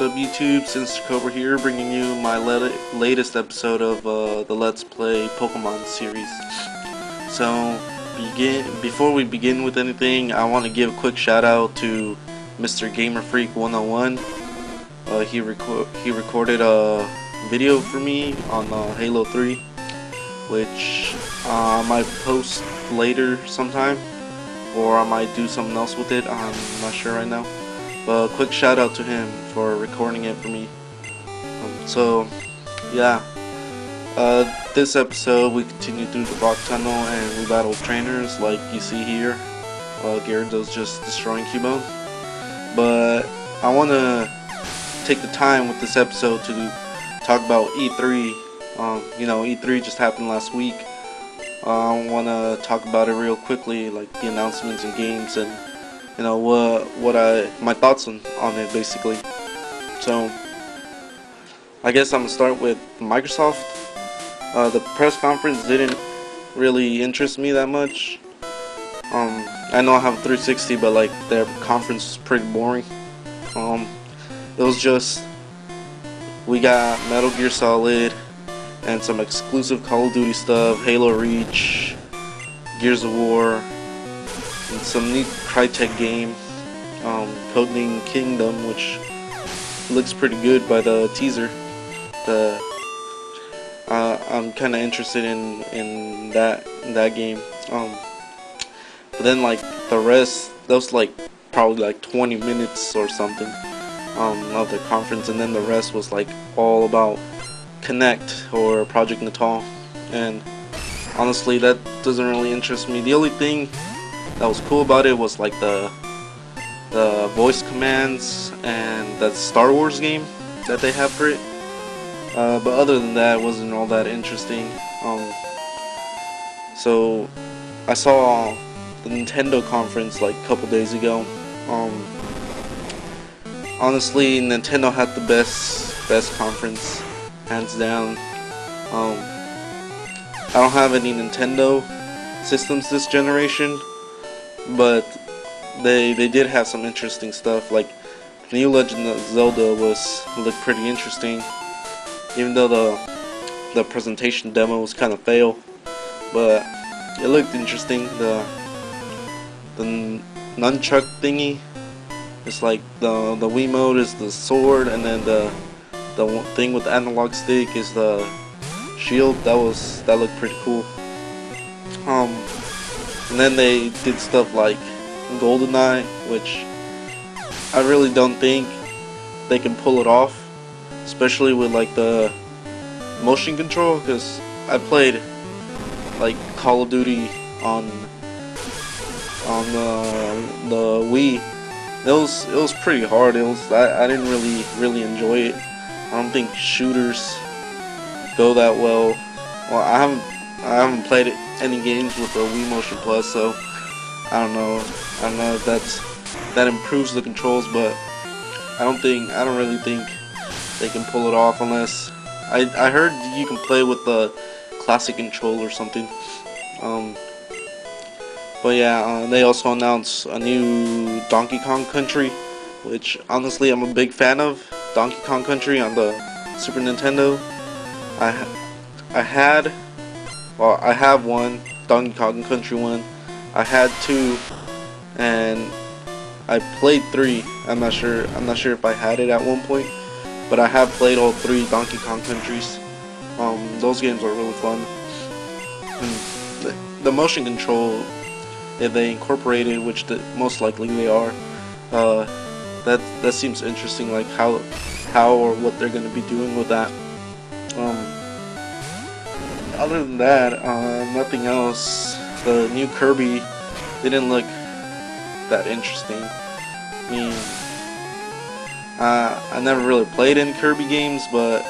What's up YouTube, Sinister Cobra here, bringing you my latest episode of the Let's Play Pokemon series. So, before we begin with anything, I want to give a quick shout out to Mr. Gamer Freak 101. He recorded a video for me on Halo 3, which I might post later sometime, or I might do something else with it. I'm not sure right now. But a quick shout out to him for recording it for me. This episode we continue through the rock tunnel and we battle trainers like you see here. Gyarados just destroying Cubone. But I want to take the time with this episode to talk about E3. E3 just happened last week. I want to talk about it real quickly, like the announcements and games and my thoughts on it basically. So I guess I'm gonna start with Microsoft. The press conference didn't really interest me that much. I know I have a 360, but like their conference was pretty boring. It was just, we got Metal Gear Solid and some exclusive Call of Duty stuff, Halo Reach, Gears of War, and some neat Crytek game, Codename Kingdom, which looks pretty good by the teaser. I'm kind of interested in that game. But then like the rest, that was like probably like 20 minutes or something of the conference, and then the rest was like all about Kinect or Project Natal, and honestly that doesn't really interest me. The only thing that was cool about it was like the voice commands and that Star Wars game that they have for it. But other than that, it wasn't all that interesting. So I saw the Nintendo conference like a couple days ago. Honestly, Nintendo had the best conference, hands down. I don't have any Nintendo systems this generation, but they did have some interesting stuff. Like the new Legend of Zelda looked pretty interesting, even though the presentation demo was kind of fail, but it looked interesting. The nunchuck thingy, it's like the Wiimote is the sword, and then the thing with the analog stick is the shield. That looked pretty cool. And then they did stuff like GoldenEye, which I really don't think they can pull it off, especially with like the motion control, because I played like Call of Duty on the Wii. It was pretty hard. I didn't really enjoy it. I don't think shooters go that well. Well, I haven't played any games with the Wii Motion Plus, so I don't know if that improves the controls, but I don't really think they can pull it off unless I heard you can play with the classic control or something. But yeah, they also announced a new Donkey Kong Country, which honestly I'm a big fan of. Donkey Kong Country on the Super Nintendo. I have one, Donkey Kong Country 1. I had 2, and I played 3. I'm not sure if I had it at one point, but I have played all 3 Donkey Kong Countries. Those games are really fun. The motion control, if they incorporated, which most likely they are, that seems interesting, like how or what they're going to be doing with that. Other than that, nothing else. The new Kirby didn't look that interesting. I mean, I never really played any Kirby games, but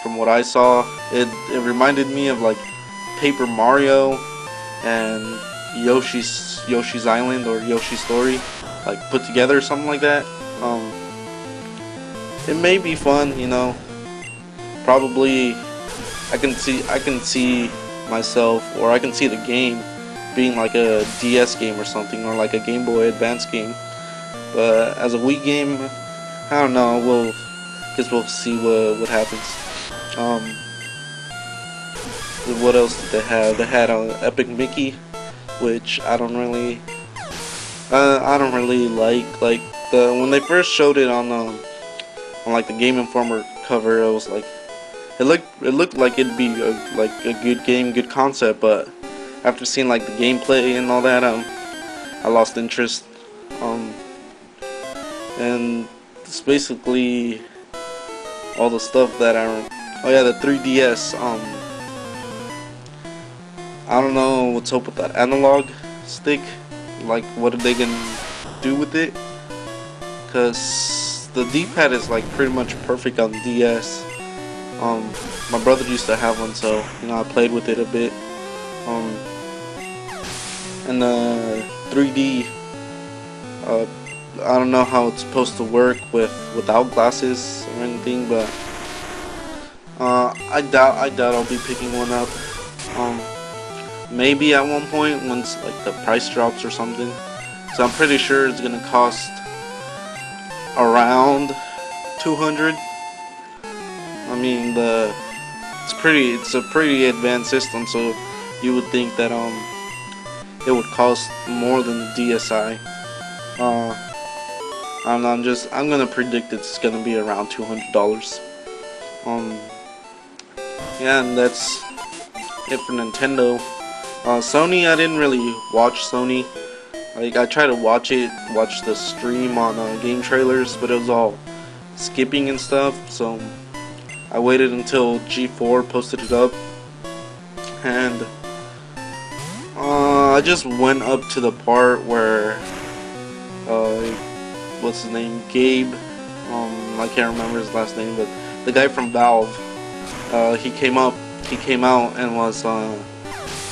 from what I saw, it reminded me of like Paper Mario and Yoshi's Island or Yoshi's Story, like put together or something like that. It may be fun, probably. I can see myself, or I can see the game being like a DS game or something, or like a Game Boy Advance game. But as a Wii game, I don't know. Guess we'll see what happens. Um, what else did they have? They had Epic Mickey, which I don't really like. Like when they first showed it on like the Game Informer cover, it was like it looked like it'd be like a good game, good concept. But after seeing like the gameplay and all that, I lost interest. Um, and it's basically all the stuff that I. Oh yeah, the 3DS. I don't know what's up with that analog stick. Like, what are they gonna do with it? Cause the D-pad is like pretty much perfect on the DS. My brother used to have one, so you know I played with it a bit. And the 3D, I don't know how it's supposed to work without glasses or anything, but I doubt I'll be picking one up. Maybe at one point once like the price drops or something. So I'm pretty sure it's gonna cost around 200. I mean it's a pretty advanced system, so you would think that it would cost more than the DSi. I don't know, I'm gonna predict it's gonna be around $200. Yeah, and that's it for Nintendo. Sony, I didn't really watch Sony. Like, I tried to watch the stream on game trailers, but it was all skipping and stuff, so I waited until G4 posted it up, and I just went up to the part where, what's his name, Gabe, I can't remember his last name, but the guy from Valve, he came out and was,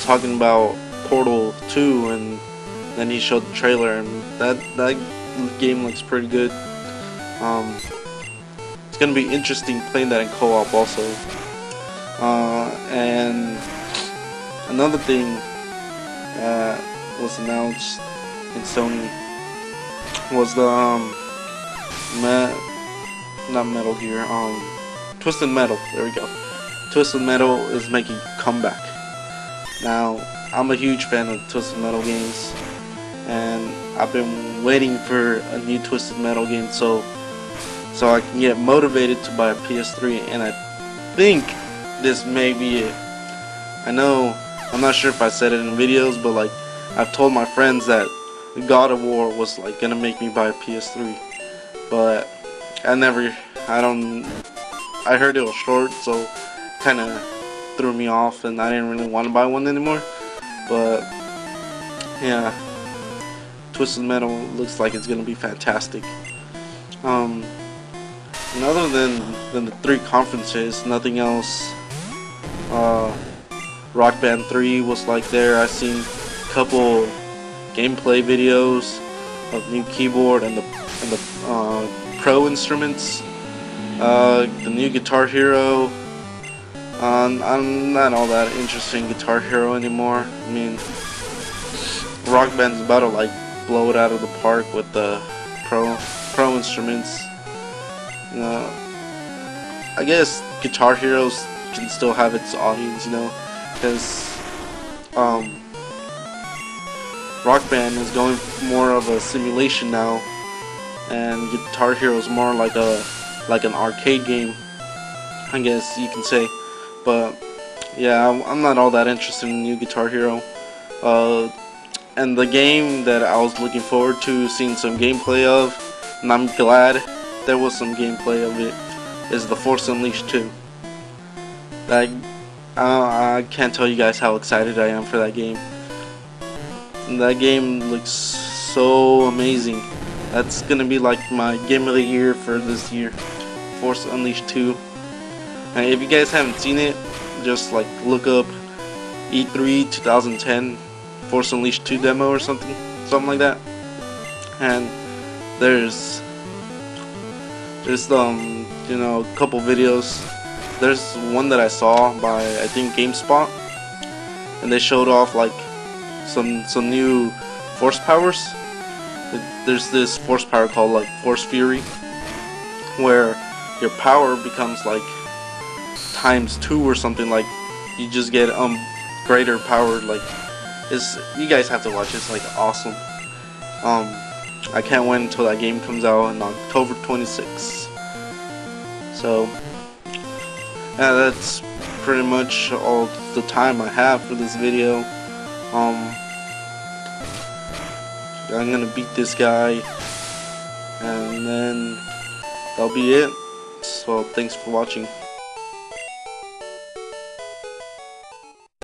talking about Portal 2, and then he showed the trailer, and that game looks pretty good. It's gonna be interesting playing that in co-op also. And another thing was announced in Sony was the not Metal Gear, Twisted Metal. There we go. Twisted Metal is making a comeback. Now, I'm a huge fan of Twisted Metal games, and I've been waiting for a new Twisted Metal game so I can get motivated to buy a PS3, and I think this may be it. I know, I'm not sure if I said it in videos, but like, I've told my friends that God of War was like gonna make me buy a PS3, but I heard it was short, so kinda threw me off, and I didn't really want to buy one anymore. But yeah, Twisted Metal looks like it's gonna be fantastic. And other than the 3 conferences, nothing else. Rock Band 3 was like there. I seen a couple gameplay videos of new keyboard and the pro instruments. The new Guitar Hero. I'm not all that interested in Guitar Hero anymore. I mean, Rock Band's about to like blow it out of the park with the pro instruments. You know, I guess Guitar Heroes can still have its audience, you know, because Rock Band is going more of a simulation now, and Guitar Hero is more like an arcade game, I guess you can say. But yeah, I'm not all that interested in new Guitar Hero. And the game that I was looking forward to seeing some gameplay of, and I'm glad there was some gameplay of it, is the Force Unleashed 2. I can't tell you guys how excited I am for that game. That game looks so amazing. That's gonna be like my game of the year for this year, Force Unleashed 2. And if you guys haven't seen it, just like look up E3 2010 Force Unleashed 2 demo or something like that. And there's you know, a couple videos. There's one that I saw by, I think, GameSpot, and they showed off like some new force powers. There's this force power called like Force Fury, where your power becomes like ×2 or something. Like you just get greater power. Like you guys have to watch. It's like awesome. I can't wait until that game comes out on October 26th. So yeah, that's pretty much all the time I have for this video. I'm gonna beat this guy, and then that'll be it. So thanks for watching.